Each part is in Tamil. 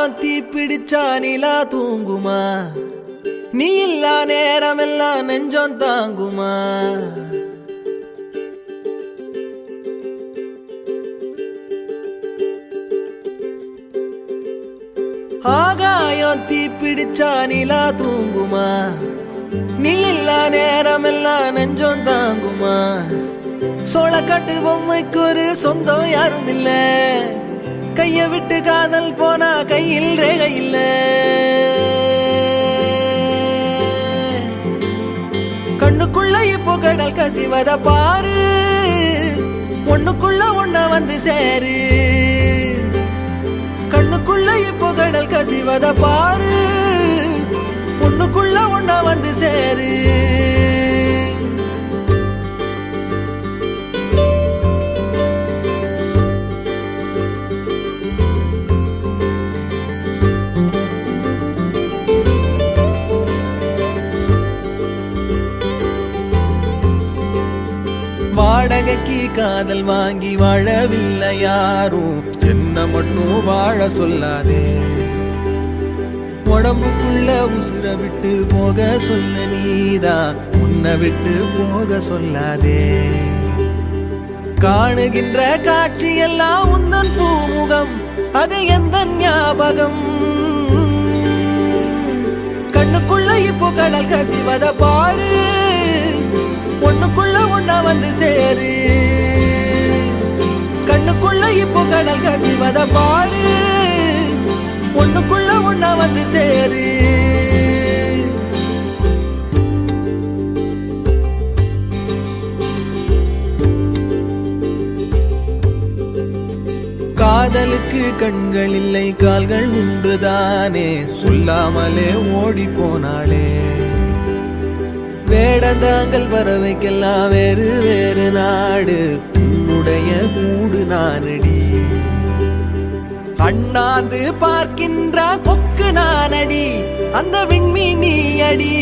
ஆகாயம் தீ பிடிச்சா நிலா தூங்குமா? நீ இல்லா நேரமெல்லாம் நெஞ்சம் தாங்குமா? ஆகாயம் தீ பிடிச்சா நிலா தூங்குமா? நீ இல்லா நேரமெல்லாம் நெஞ்சம் தாங்குமா? சோளக்காட்டு பொம்மைக்கு ஒரு சொந்தம் யாரும் இல்ல, கைய விட்டு காதல் போனா கையில் ரேகை இல்ல. கண்ணுக்குள்ள இப்போ கடல் கசிவத பாரு, ஒண்ணுக்குள்ள ஒண்ண வந்து சேரு. கண்ணுக்குள்ள இப்போ கடல் கசிவத பாரு, ஒண்ணுக்குள்ள ஒண்ண வந்து சேரு. வாடகைக்கு காதல் வாங்கி வாழவில்லை யாரும், என்ன மட்டும் வாழ சொல்லாதே. உடம்புக்குள்ள உசுர விட்டு போக சொல்ல நீதான், உன்னை விட்டு போக சொல்லாதே. காணுகின்ற காட்சி எல்லாம் உந்தன் பூமுகம், அது எந்த ஞாபகம். கண்ணுக்குள்ள இப்போ கடல் கசிவத பாரு, ஒண்ணுக்குள்ள ஒண்ணா வந்து சேரு. கண்ணுக்குள்ள இப்போ கடல் கசிவத பாரு, ஒண்ணுக்குள்ள ஒண்ணா வந்து சேரு. காதலுக்கு கண்கள் இல்லை கால்கள் உண்டுதானே, சொல்லாமலே ஓடி போனாளே. வேடந்தாங்கள் பறவைக்கெல்லாம் வேறு வேறு நாடு, உன்னுடைய கூடு நானடி. அண்ணாந்து பார்க்கின்ற கொக்கு நானடி, அந்த விண்மீன் நீ அடி.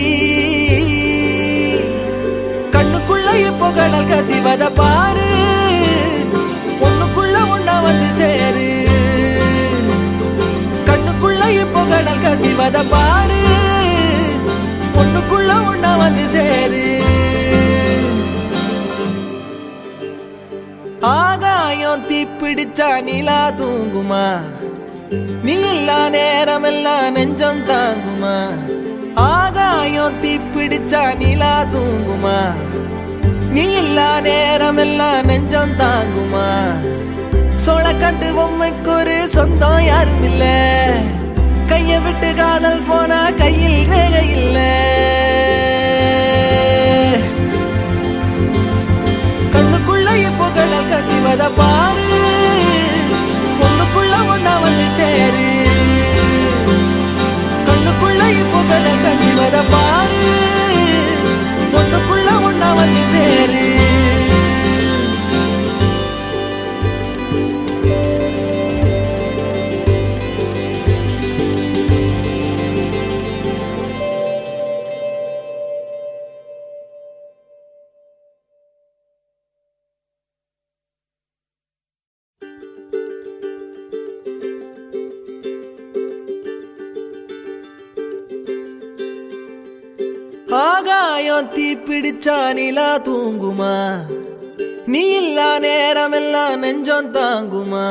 கண்ணுக்குள்ள இப்போ கடல் கசிவத பாரு, ஒண்ணுக்குள்ள ஒண்ணா வந்து சேரு. கண்ணுக்குள்ள இப்போ கடல் கசிவத பாரு, ஒண்ணுக்குள்ள ஒண்ணா வந்து சேரு. ஆகாயம் தீ பிடிச்சா நிலா தூங்குமா? நீ இல்லா நேரமெல்லாம் நெஞ்சம் தாங்குமா? ஆகாயம் தீ பிடிச்சா நிலா தூங்குமா? நீ இல்லா நேரமெல்லாம் நெஞ்சம் தாங்குமா? சோளக்காட்டு பொம்மைக்கு ஒரு சொந்தம் யாரும் இல்ல, கைய விட்டு காதல் போனா கையில் ரேகை இல்ல. கண்ணுக்குள்ள இப்போ கடல் கசிவத பாரு, ஒண்ணுக்குள்ள ஒண்ணா வந்து சேரு. கண்ணுக்குள்ள இப்போ கடல் கசிவத பாரு, ஒண்ணுக்குள்ள ஒண்ணா வந்து சேரு. ஆகாயம் தீ பிடிச்சா நிலா தூங்குமா? நீ இல்லா நேரமெல்லாம் நெஞ்சம் தாங்குமா?